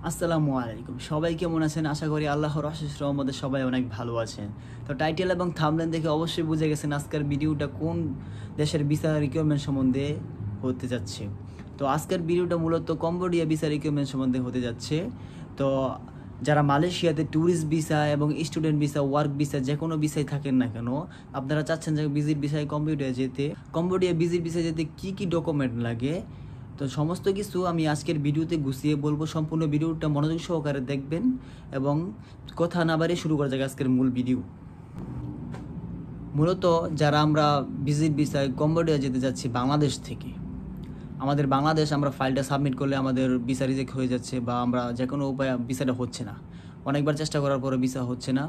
আসসালামু আলাইকুম। সবাই কেমন আছেন? আশা করি আল্লাহর অশেষ রহমতে সবাই অনেক ভালো আছেন। তো টাইটেল এবং থাম্বনেল দেখে অবশ্যই বুঝে গেছেন আজকের ভিডিওটা কোন দেশের ভিসা রিকোয়ারমেন্ট সম্বন্ধে হতে যাচ্ছে। তো আজকের ভিডিওটা মূলত কম্বোডিয়া ভিসা রিকোয়ারমেন্ট সম্বন্ধে হতে যাচ্ছে। তো যারা মালয়েশিয়াতে ট্যুরিস্ট ভিসা এবং স্টুডেন্ট ভিসা, ওয়ার্ক ভিসা যে কোনো ভিসায় থাকেন না কেন, আপনারা চাচ্ছেন যে ভিজিট ভিসায় কম্বোডিয়া ভিজিট ভিসায় যেতে কী কী ডকুমেন্ট লাগে, তো সমস্ত কিছু আমি আজকের ভিডিওতে গুছিয়ে বলবো। সম্পূর্ণ ভিডিওটা মনোযোগ সহকারে দেখবেন এবং কথা না বাড়িয়ে শুরু করা যাক আজকের মূল ভিডিও। মূলত যারা আমরা ভিজিট ভিসায় কম্বোডিয়া যেতে যাচ্ছি বাংলাদেশ থেকে, আমাদের বাংলাদেশ আমরা ফাইলটা সাবমিট করলে আমাদের ভিসা রিজেক্ট হয়ে যাচ্ছে বা আমরা যে কোনো উপায়ে ভিসাটা হচ্ছে না, অনেকবার চেষ্টা করার পরে ভিসা হচ্ছে না।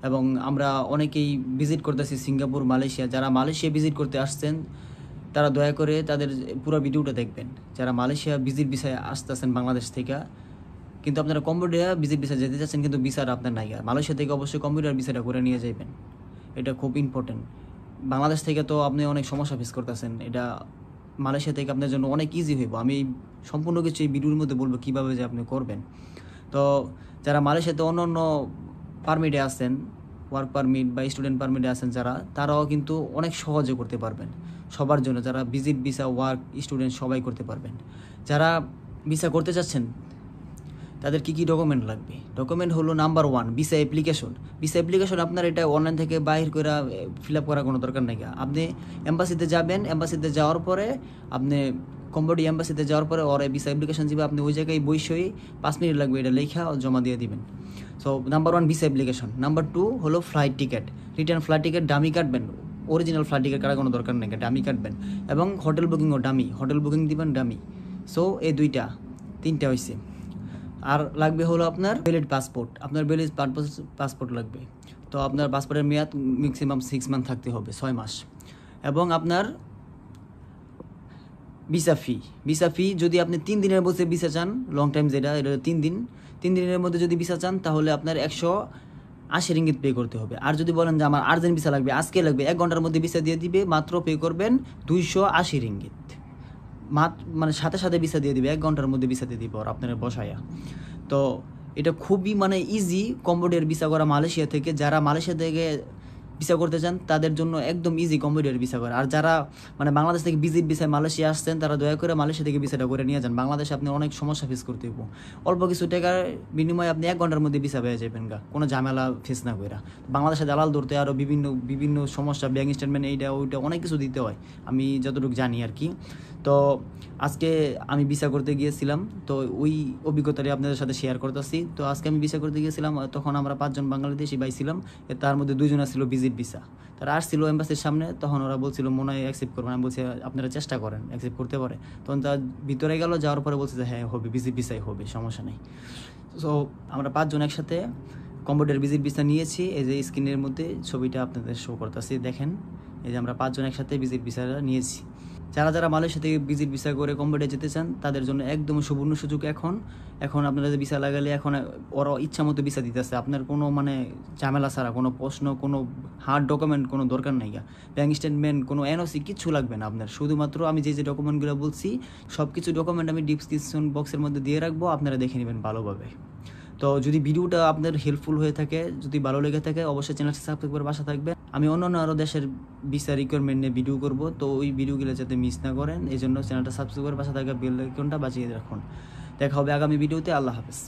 এবং আমরা অনেকেই ভিজিট করতেছি সিঙ্গাপুর, মালয়েশিয়া। যারা মালয়েশিয়া ভিজিট করতে আসছেন তারা দয়া করে তাদের পুরো ভিডিওটা দেখবেন। যারা মালয়েশিয়া ভিজিট ভিসায় আসতেছেন বাংলাদেশ থেকে, কিন্তু আপনারা কম্বোডিয়া ভিজিট ভিসা যেতে চাচ্ছেন কিন্তু ভিসাটা আপনার নাই, মালয়েশিয়া থেকে অবশ্যই কম্বোডিয়ার ভিসাটা করে নিয়ে যাবেন। এটা খুব ইম্পর্টেন্ট। বাংলাদেশ থেকে তো আপনি অনেক সমস্যা ফেস করতেছেন, এটা মালয়েশিয়া থেকে আপনার জন্য অনেক ইজি হইব। আমি সম্পূর্ণ কিছু এই ভিডিওর মধ্যে বলবো কীভাবে যে আপনি করবেন। তো যারা মালয়েশিয়াতে অন্য অন্য পারমিটে আছেন, ওয়ার্ক পারমিট বা স্টুডেন্ট পারমিটে আছেন যারা, তারাও কিন্তু অনেক সহজে করতে পারবেন। সবার জন্য যারা ভিজিট ভিসা, ওয়ার্ক, স্টুডেন্ট সবাই করতে পারবেন। যারা ভিসা করতে চাচ্ছেন তাদের কী কী ডকুমেন্ট লাগবে? ডকুমেন্ট হলো number 1 visa application. Visa application আপনার এটা অনলাইন থেকে বাইর করে ফিল আপ করার কোনো দরকার নেই। আপনি এম্বাসিতে যাবেন, এম্বাসিতে যাওয়ার পরে আপনি কম্বোডিয়া এম্বাসিতে যাওয়ার পরে ওরা ভিসা অ্যাপ্লিকেশন দিবে, আপনি ওই জায়গায় বসেই 5 মিনিট লাগবে এটা লেখা জমা দিয়ে দিবেন। So number 1 visa application. Number 2 হলো flight ticket, return flight ticket dummy কাটবেন। অরিজিনাল ফ্লাইট টিকিট কাটার কোনো দরকার নেই, ডামি কাটবেন। এবং হোটেল বুকিংও ডামি, হোটেল বুকিং দিবেন ডামি। সো এই তিনটা হয়েছে। আর লাগবে হলো আপনার ভ্যালিড পাসপোর্ট, আপনার ভ্যালিড পাসপোর্ট লাগবে। তো আপনার পাসপোর্টের মেয়াদ ম্যাক্সিমাম 6 মান্থ থাকতে হবে, 6 মাস। এবং আপনার ভিসা ফি যদি আপনি 3 দিনের মধ্যে ভিসা চান, লং টাইম যেটা, এটা 3 দিনের মধ্যে যদি ভিসা চান তাহলে আপনার 180 রিঙ্গিত পে করতে হবে। আর যদি বলেন যে আমার আর্জেন্ট ভিসা লাগবে, আজকে লাগবে, 1 ঘন্টার মধ্যে ভিসা দিয়ে দিবে, মাত্র পে করবেন 280 রিঙ্গিত। মানে সাথে সাথে ভিসা দিয়ে দিবে, 1 ঘন্টার মধ্যে ভিসা দিয়ে দিবে আর আপনার বসায়া। তো এটা খুবই ইজি কম্বোডিয়ার ভিসা করা মালয়েশিয়া থেকে। যারা মালয়েশিয়া থেকে ভিসা করতে চান তাদের জন্য একদম ইজি কম্বোডিয়ার ভিসা করা। আর যারা বাংলাদেশ থেকে ভিজিট ভিসায় মালয়েশিয়া আসছেন তারা দয়া করে মালয়েশিয়া থেকে ভিসাটা করে নিয়ে যান। বাংলাদেশে আপনি অনেক সমস্যা ফেস করতে হইব, অল্প কিছু টাকার বিনিময়ে আপনি 1 ঘন্টার মধ্যে ভিসা পেয়ে যাবেন কোনো ঝামেলা ফেস না করে। বাংলাদেশে দালাল ধরতে আরও বিভিন্ন সমস্যা, ব্যাঙ্ক স্টেটমেন্ট এইটা ওইটা অনেক কিছু দিতে হয়, আমি যতটুকু জানি আর কি। তো আজকে আমি ভিসা করতে গিয়েছিলাম, তো ওই অভিজ্ঞতাটি আপনাদের সাথে শেয়ার করতেছি। তো আজকে আমি ভিসা করতে গিয়েছিলাম, তখন আমরা 5 জন বাংলাদেশি ভাই ছিলাম, তার মধ্যে 2 জন ছিল ভিজিট ভিসা। তারা আসছিল এম্বাসির সামনে, তখন ওরা বলছিল মনে হয় অ্যাকসেপ্ট করবেন। আমি বলছি আপনারা চেষ্টা করেন, অ্যাকসেপ্ট করতে পারে। তখন তার ভিতরে গেল, যাওয়ার পরে বলছে যে হ্যাঁ হবে, ভিজিট ভিসাই হবে, সমস্যা নেই। সো আমরা 5 জন একসাথে কম্বোডিয়ার ভিজিট ভিসা নিয়েছি। এই যে স্ক্রিনের মধ্যে ছবিটা আপনাদের শো করতেছি, দেখেন। এই যে আমরা 5 জন একসাথে ভিজিট ভিসাটা নিয়েছি। যারা মালয়েশিয়া থেকে ভিজিট ভিসা করে কম্বোডিয়া যেতে চান তাদের জন্য একদম সুবর্ণ সুযোগ। এখন আপনারা যে ভিসা লাগালে এখন ওরা ইচ্ছা মতো ভিসা দিতেছে, আপনার কোনো ঝামেলা ছাড়া, কোনো প্রশ্ন, কোনো হার্ড ডকুমেন্ট কোনো দরকার নাই, ব্যাঙ্ক স্টেটমেন্ট, কোনো এনওসি কিচ্ছু লাগবে না আপনার। শুধুমাত্র আমি যে ডকুমেন্টগুলো বলছি সব কিছু ডকুমেন্ট আমি ডিসক্রিপশন বক্সের মধ্যে দিয়ে রাখবো, আপনারা দেখে নেবেন ভালোভাবে। তো যদি ভিডিওটা আপনার হেল্পফুল হয়ে থাকে, যদি ভালো লেগে থাকে, অবশ্যই চ্যানেলটি সাবস্ক্রাইব করে পাশে থাকবে। আমি অন্য আরও দেশের ভিসা রিকোয়ারমেন্ট নিয়ে ভিডিও করব, তো ওই ভিডিওগুলো যাতে মিস না করেন এই জন্য চ্যানেলটা সাবস্ক্রাইব করে পাশে থাকা বেল আইকনটা বাজিয়ে রাখুন। দেখা হবে আগামী ভিডিওতে। আল্লাহ হাফেজ।